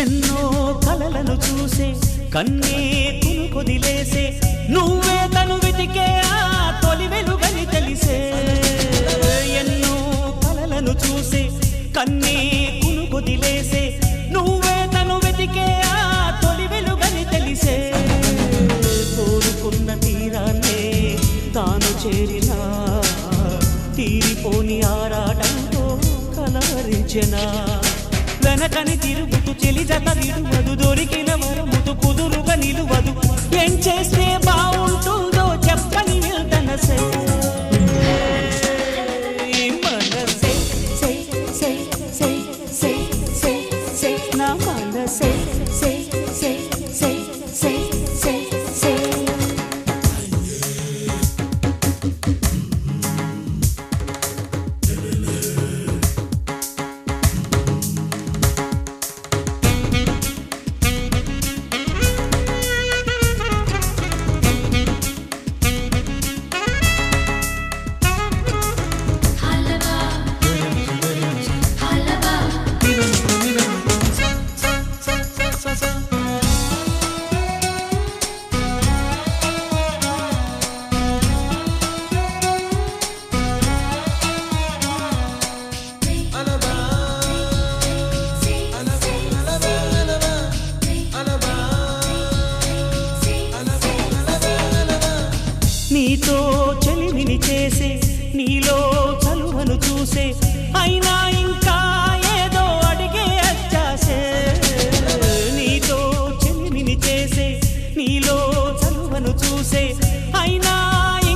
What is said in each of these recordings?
ఎన్నో కలలను చూసే కన్నే కునుకొదిలేసే నువ్వే తను వెతికే ఆ తొలి వెలుగని తెలిసే ఎన్నో కలలను చూసే కన్నే కునుకొదిలేసే నువ్వే తను వెతికే ఆ తొలి వెలుగని తెలిసే కోరుకున్న తీరాన్నే తాను చేరినా తీరిపోని ఆరాటంతో కలవరించెనా వెనకని తిరుగుతూ చెలి జత విడువదు దొరికిన వరముతు కుదురుగా నిలువదు ఏం చేస్తే బాగుంటుందో చెప్పని వెళ్తనసే మనసే నా మనసే నీతో చెలిమిని చేసే నీలో చలువను చూసే అయినా ఇంకా ఏదో అడిగే అచ్చాసే నీతో చెలిమిని చేసే నీలో చలువను చూసే అయినా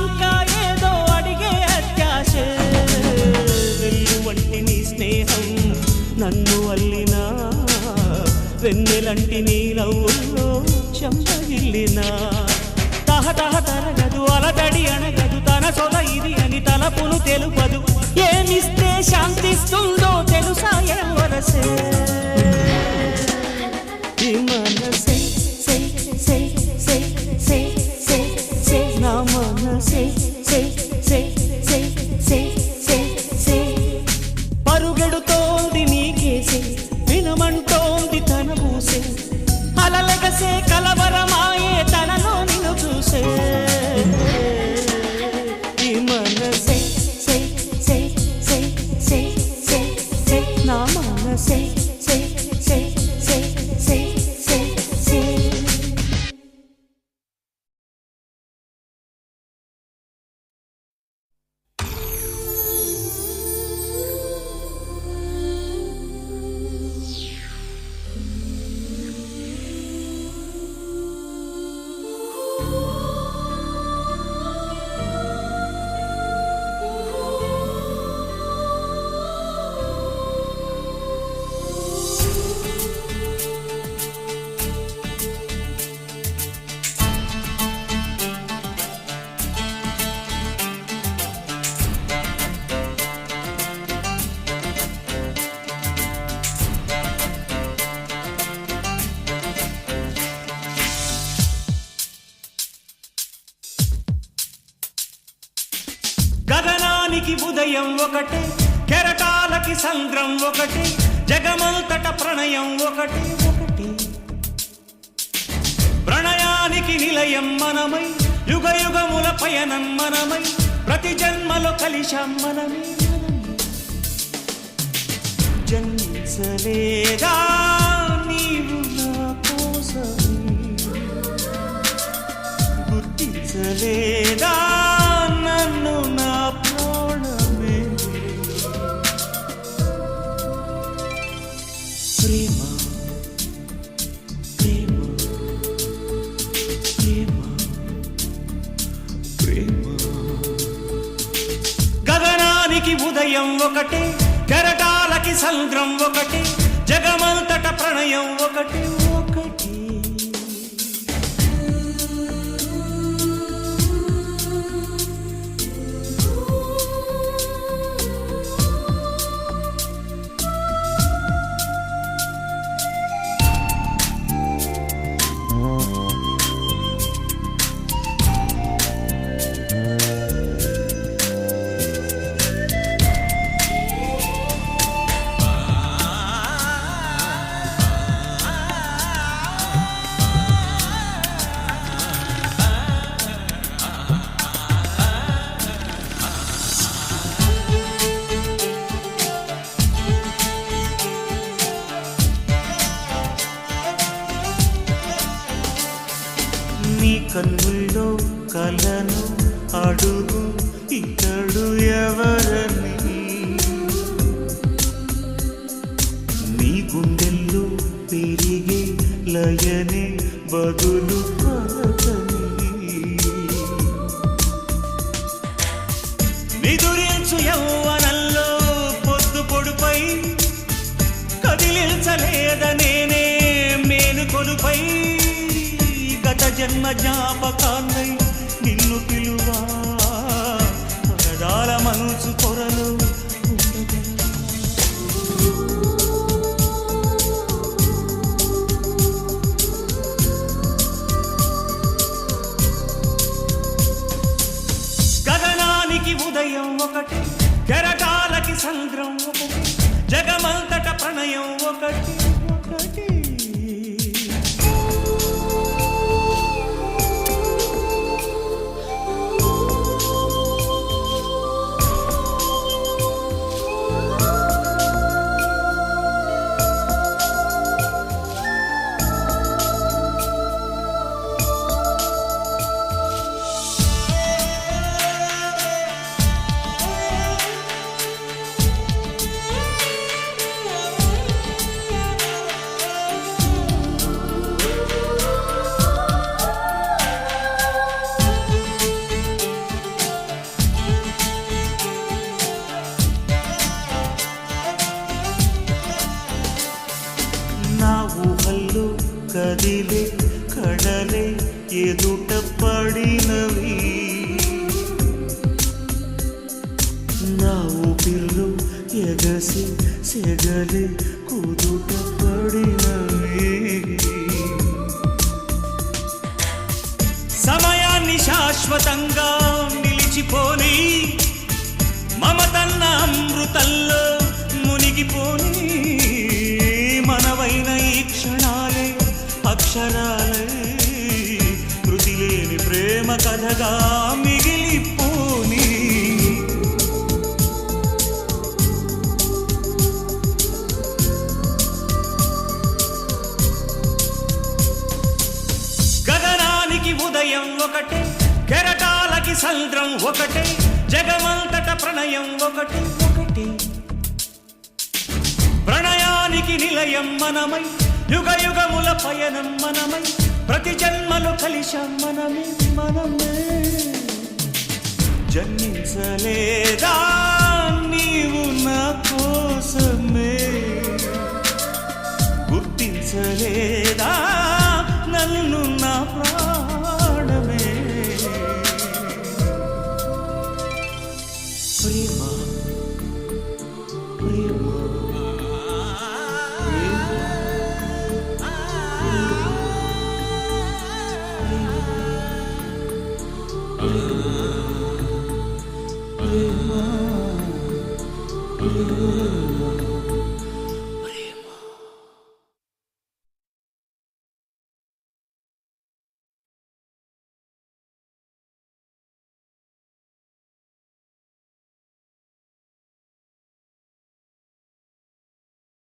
ఇంకా ఏదో అడిగే అత్యాసే వెన్ను వంటి నీ స్నేహం నన్ను అల్లినా వెన్నెలంటి నీ నవ్వుల్లో చెంపగిల్లినా తహతహ తరగదు అలదడి అనగదు తన సొల ఇది అని తలపును తెలుపదు ఏమిస్తే శాంతిస్తుందో తెలుసా ఎవరసే మనసే నా మనసే పరుగెడుతోంది నీకేసే వినమంటోంది తన పూసే అలలగసే కలవరమాయే తనలో నిన్ను చూసే మనసే నా మనసే గగనానికి ఉదయం ఒకటే, కెరటాలకి సంద్రం ఒకటే, జగమంతట ప్రణయం ఒకటే ఒకటే. ప్రణయానికి నిలయం మనమై, యుగ యుగముల పయనం మనమై, ప్రతి జన్మలో కలిశాం మనమే మనమే. జన్మించలేదా నీవు నా కోసమే, గుర్తించలేదా నన్ను నా ప్రాణమే. ప్రేమ ప్రేమ ప్రేమ ప్రేమ. గగనానికి ఉదయం ఒకటే, కెరటాలకి సంద్రం ఒకటే, జగమంతట ప్రణయం ఒకటే ఒకటే. నీ కన్నుల్లో కలను అడుగు, ఇతడు ఎవరని. నీ గుండెల్లో పెరిగే లయనే బదులు పలకని. నిదురించు యౌవనంలో పొద్దు పొడుపై, కదిలించలేదనేనే మేలుకొలుపై. గత జన్మ జ్ఞాపకాన్నై నిన్ను పిలువా, పగడాల మనసు పొరలు గగనానికి ఉదయం ఒకటి, కెరటాలకి సంద్రం ఒకటి, జగమంతట ప్రణయం ఒకటి ఒకటి. నా ఊహల్లో కదిలే కడలే ఎదుట పడినవి, నా ఊపిర్లో ఎగసి సెగలే కుదుట పడినవి. సమయాన్ని శాశ్వతంగా నిలిచిపోని, మమతన్న అమృతంలో మునిగిపోని. మనవైన ఈ క్షణాలే అక్షరాలే, కృతి లేని ప్రేమ కథగా మిగిలిపోని. గగనానికి ఉదయం ఒకటే, కెరటాలకి సంద్రం ఒకటే, జగమంతట ప్రణయం ఒకటి ఒకటి. ప్రణయానికి నిలయం మనమై, యుగ యుగముల పయనం మనమై, ప్రతి జన్మలో కలిశాం మనమే మనమే. జన్మించలేదా నీవు నా కోసమే, గుర్తించలేదా నన్ను నా ప్రాణమే. ప్రేమ ప్రేమ